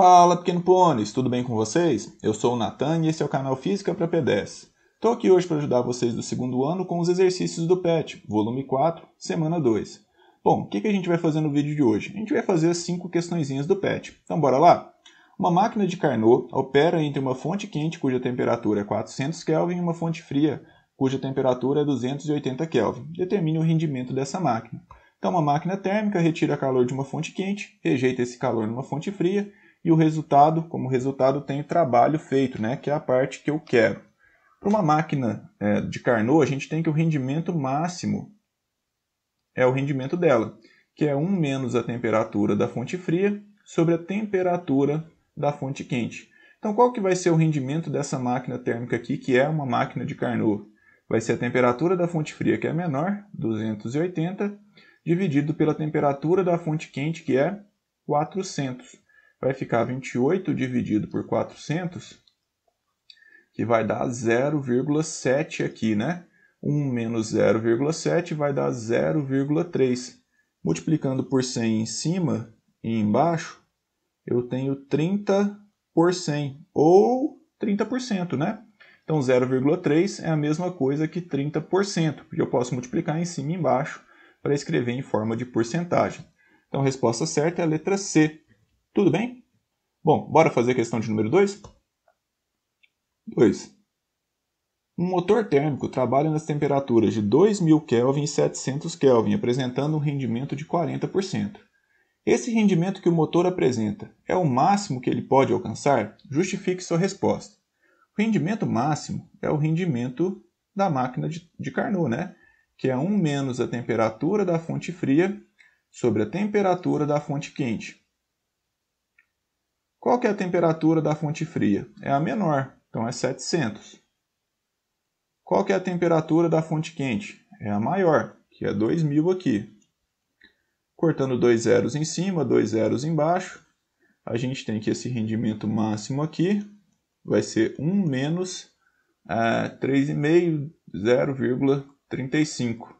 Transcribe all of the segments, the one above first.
Fala, pequeno pôneis, tudo bem com vocês? Eu sou o Natan e esse é o canal Física para P10. Estou aqui hoje para ajudar vocês do segundo ano com os exercícios do PET, volume 4, semana 2. Bom, o que a gente vai fazer no vídeo de hoje? A gente vai fazer as 5 questõezinhas do PET. Então bora lá? Uma máquina de Carnot opera entre uma fonte quente cuja temperatura é 400 Kelvin e uma fonte fria cuja temperatura é 280 Kelvin. Determine o rendimento dessa máquina. Então uma máquina térmica retira calor de uma fonte quente, rejeita esse calor numa fonte fria e o resultado, como resultado, tem o trabalho feito, né, que é a parte que eu quero. Para uma máquina de Carnot, a gente tem que o rendimento máximo é o rendimento dela, que é 1 menos a temperatura da fonte fria sobre a temperatura da fonte quente. Então, qual que vai ser o rendimento dessa máquina térmica aqui, que é uma máquina de Carnot? Vai ser a temperatura da fonte fria, que é menor, 280, dividido pela temperatura da fonte quente, que é 400. Vai ficar 28 dividido por 400, que vai dar 0,7 aqui, né? 1 menos 0,7 vai dar 0,3. Multiplicando por 100 em cima e embaixo, eu tenho 30 por 100, ou 30%, né? Então 0,3 é a mesma coisa que 30%, porque eu posso multiplicar em cima e embaixo para escrever em forma de porcentagem. Então a resposta certa é a letra C. Tudo bem? Bom, bora fazer a questão de número 2? 2. Um motor térmico trabalha nas temperaturas de 2000 Kelvin e 700 Kelvin, apresentando um rendimento de 40%. Esse rendimento que o motor apresenta é o máximo que ele pode alcançar? Justifique sua resposta. O rendimento máximo é o rendimento da máquina de Carnot, né? Que é 1 menos a temperatura da fonte fria sobre a temperatura da fonte quente. Qual que é a temperatura da fonte fria? É a menor, então é 700. Qual que é a temperatura da fonte quente? É a maior, que é 2000 aqui. Cortando 2 zeros em cima, 2 zeros embaixo, a gente tem que esse rendimento máximo aqui vai ser 1 menos 3,5, 0,35,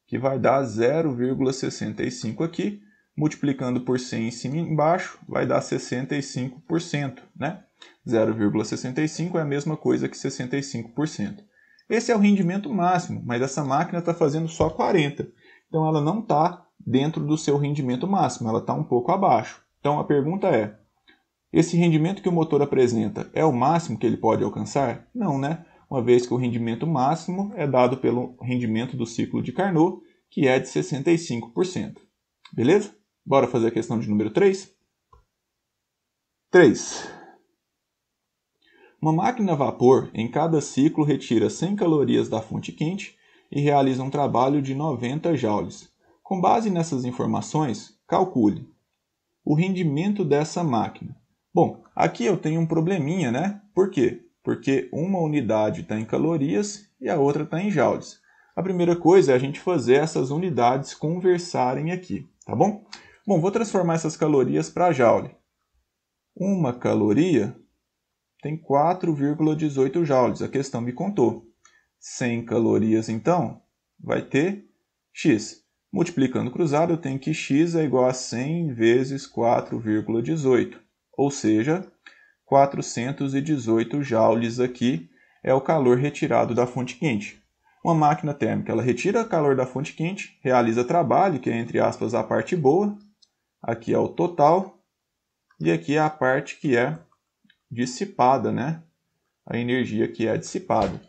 que vai dar 0,65 aqui. Multiplicando por 100 em cima e embaixo, vai dar 65%, né? 0,65 é a mesma coisa que 65%. Esse é o rendimento máximo, mas essa máquina está fazendo só 40%. Então ela não está dentro do seu rendimento máximo, ela está um pouco abaixo. Então a pergunta é, esse rendimento que o motor apresenta é o máximo que ele pode alcançar? Não, né? Uma vez que o rendimento máximo é dado pelo rendimento do ciclo de Carnot, que é de 65%. Beleza? Bora fazer a questão de número 3? 3. Uma máquina a vapor, em cada ciclo, retira 100 calorias da fonte quente e realiza um trabalho de 90 joules. Com base nessas informações, calcule o rendimento dessa máquina. Bom, aqui eu tenho um probleminha, né? Por quê? Porque uma unidade está em calorias e a outra está em joules. A primeira coisa é a gente fazer essas unidades conversarem aqui, tá bom? Bom, vou transformar essas calorias para joule. Uma caloria tem 4,18 joules, a questão me contou. 100 calorias, então, vai ter X. Multiplicando cruzado, eu tenho que X é igual a 100 vezes 4,18, ou seja, 418 joules aqui é o calor retirado da fonte quente. Uma máquina térmica, ela retira o calor da fonte quente, realiza trabalho, que é, entre aspas, a parte boa. Aqui é o total e aqui é a parte que é dissipada, né? A energia que é dissipada. O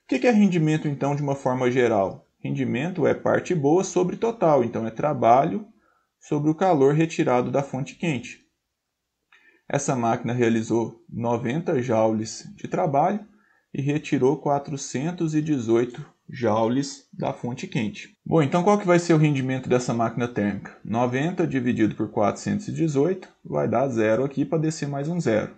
que é rendimento, então, de uma forma geral? Rendimento é parte boa sobre total, então é trabalho sobre o calor retirado da fonte quente. Essa máquina realizou 90 joules de trabalho e retirou 418 joules da fonte quente. Bom, então qual que vai ser o rendimento dessa máquina térmica? 90 dividido por 418 vai dar 0 aqui para descer mais um 0.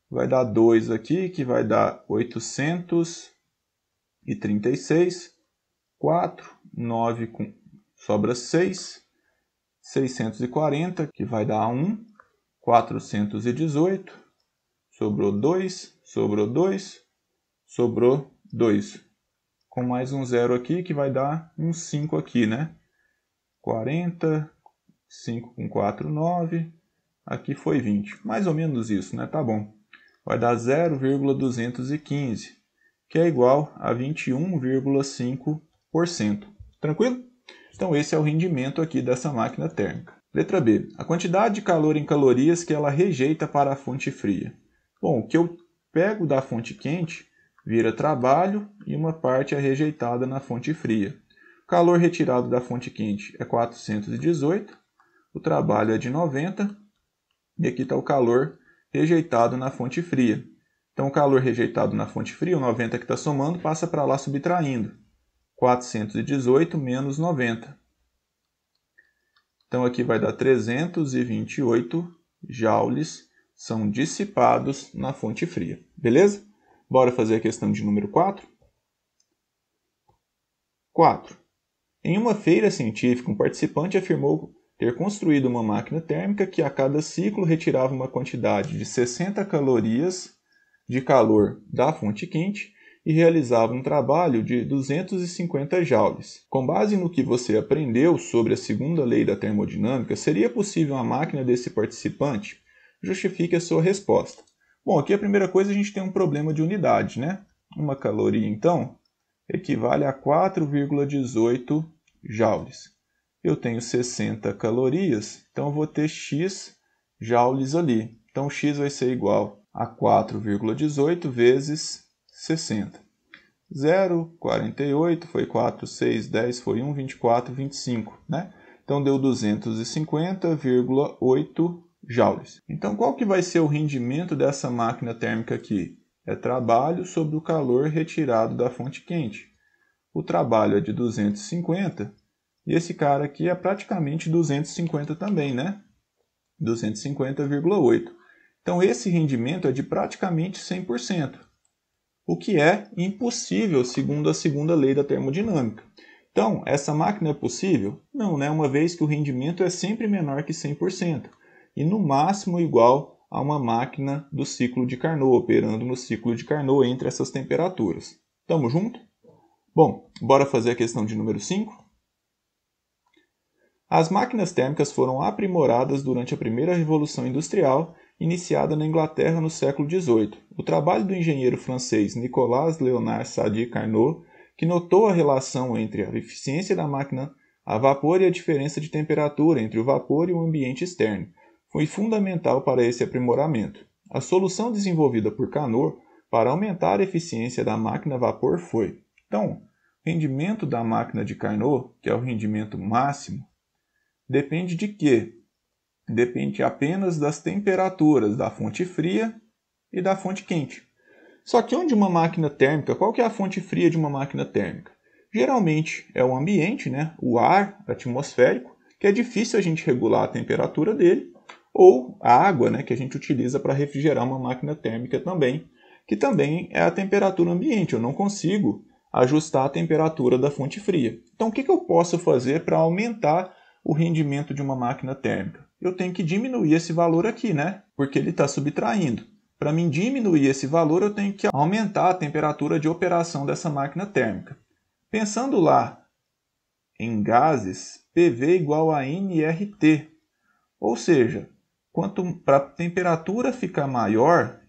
Vai dar 2 aqui, que vai dar 836. 4, 9 sobra 6. 640, que vai dar 1. 418. Sobrou 2, sobrou 2, sobrou 2. Com mais um 0 aqui, que vai dar um 5 aqui, né? 40, 5 com 4, 9. aqui foi 20. Mais ou menos isso, né? Tá bom. Vai dar 0,215, que é igual a 21,5%. Tranquilo? Então esse é o rendimento aqui dessa máquina térmica. Letra B. A quantidade de calor em calorias que ela rejeita para a fonte fria. Bom, o que eu pego da fonte quente vira trabalho e uma parte é rejeitada na fonte fria. O calor retirado da fonte quente é 418, o trabalho é de 90 e aqui está o calor rejeitado na fonte fria. Então o calor rejeitado na fonte fria, o 90 que está somando, passa para lá subtraindo. 418 menos 90. Então aqui vai dar 328 joules são dissipados na fonte fria. Beleza? Bora fazer a questão de número 4? 4. Em uma feira científica, um participante afirmou ter construído uma máquina térmica que a cada ciclo retirava uma quantidade de 60 calorias de calor da fonte quente e realizava um trabalho de 250 joules. Com base no que você aprendeu sobre a segunda lei da termodinâmica, seria possível a máquina desse participante? Justifique a sua resposta. Bom, aqui a primeira coisa a gente tem um problema de unidade, né? Uma caloria, então, equivale a 4,18 joules. Eu tenho 60 calorias, então eu vou ter X joules ali. Então X vai ser igual a 4,18 vezes 60. 0,48 foi 4, 6, 10 foi 1, 24, 25, né? Então deu 250,8 joules. Então qual que vai ser o rendimento dessa máquina térmica aqui? É trabalho sobre o calor retirado da fonte quente. O trabalho é de 250 e esse cara aqui é praticamente 250 também, né? 250,8. Então esse rendimento é de praticamente 100%. O que é impossível segundo a segunda lei da termodinâmica. Então, essa máquina é possível? Não, né? Uma vez que o rendimento é sempre menor que 100% e no máximo igual a uma máquina do ciclo de Carnot, operando no ciclo de Carnot entre essas temperaturas. Tamo junto? Bom, bora fazer a questão de número 5? As máquinas térmicas foram aprimoradas durante a primeira Revolução Industrial, iniciada na Inglaterra no século XVIII. O trabalho do engenheiro francês Nicolas Léonard Sadi Carnot, que notou a relação entre a eficiência da máquina a vapor e a diferença de temperatura entre o vapor e o ambiente externo, foi fundamental para esse aprimoramento. A solução desenvolvida por Carnot para aumentar a eficiência da máquina a vapor foi: então, o rendimento da máquina de Carnot, que é o rendimento máximo, depende de quê? Depende apenas das temperaturas da fonte fria e da fonte quente. Só que onde uma máquina térmica, qual que é a fonte fria de uma máquina térmica? Geralmente é o ambiente, né? O ar atmosférico, que é difícil a gente regular a temperatura dele, ou a água, né? Que a gente utiliza para refrigerar uma máquina térmica também, que também é a temperatura ambiente. Eu não consigo ajustar a temperatura da fonte fria. Então o que eu posso fazer para aumentar o rendimento de uma máquina térmica? Eu tenho que diminuir esse valor aqui, né? Porque ele está subtraindo. Para mim diminuir esse valor, eu tenho que aumentar a temperatura de operação dessa máquina térmica. Pensando lá em gases, PV igual a nRT. Ou seja, para a temperatura ficar maior,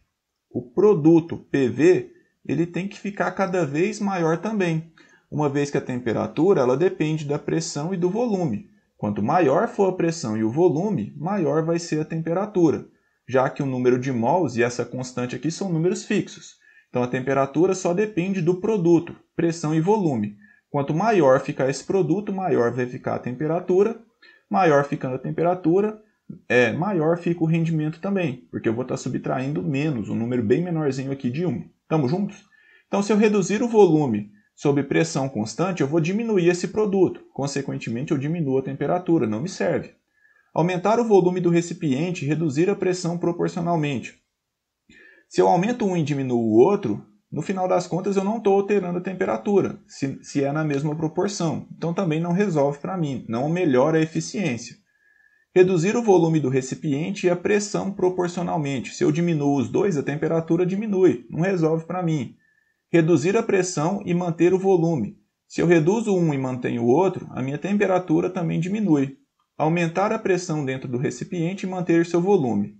o produto PV ele tem que ficar cada vez maior também, uma vez que a temperatura ela depende da pressão e do volume. Quanto maior for a pressão e o volume, maior vai ser a temperatura, já que o número de mols e essa constante aqui são números fixos. Então a temperatura só depende do produto, pressão e volume. Quanto maior ficar esse produto, maior vai ficar a temperatura. Maior ficando a temperatura, maior fica o rendimento também, porque eu vou estar subtraindo menos, um número bem menorzinho aqui de 1. Estamos juntos? Então se eu reduzir o volume sob pressão constante, eu vou diminuir esse produto. Consequentemente, eu diminuo a temperatura, não me serve. Aumentar o volume do recipiente e reduzir a pressão proporcionalmente. Se eu aumento um e diminuo o outro, no final das contas eu não estou alterando a temperatura, se é na mesma proporção. Então também não resolve para mim, não melhora a eficiência. Reduzir o volume do recipiente e a pressão proporcionalmente. Se eu diminuo os dois, a temperatura diminui, não resolve para mim. Reduzir a pressão e manter o volume. Se eu reduzo um e mantenho o outro, a minha temperatura também diminui. aumentar a pressão dentro do recipiente e manter seu volume.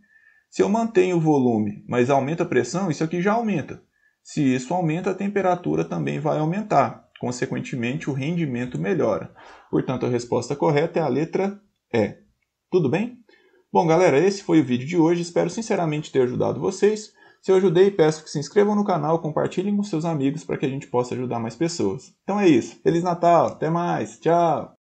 Se eu mantenho o volume, mas aumento a pressão, isso aqui já aumenta. Se isso aumenta, a temperatura também vai aumentar. Consequentemente, o rendimento melhora. Portanto, a resposta correta é a letra E. Tudo bem? Bom, galera, esse foi o vídeo de hoje. Espero sinceramente ter ajudado vocês. Se eu ajudei, peço que se inscrevam no canal, compartilhem com seus amigos para que a gente possa ajudar mais pessoas. Então é isso. Feliz Natal! Até mais! Tchau!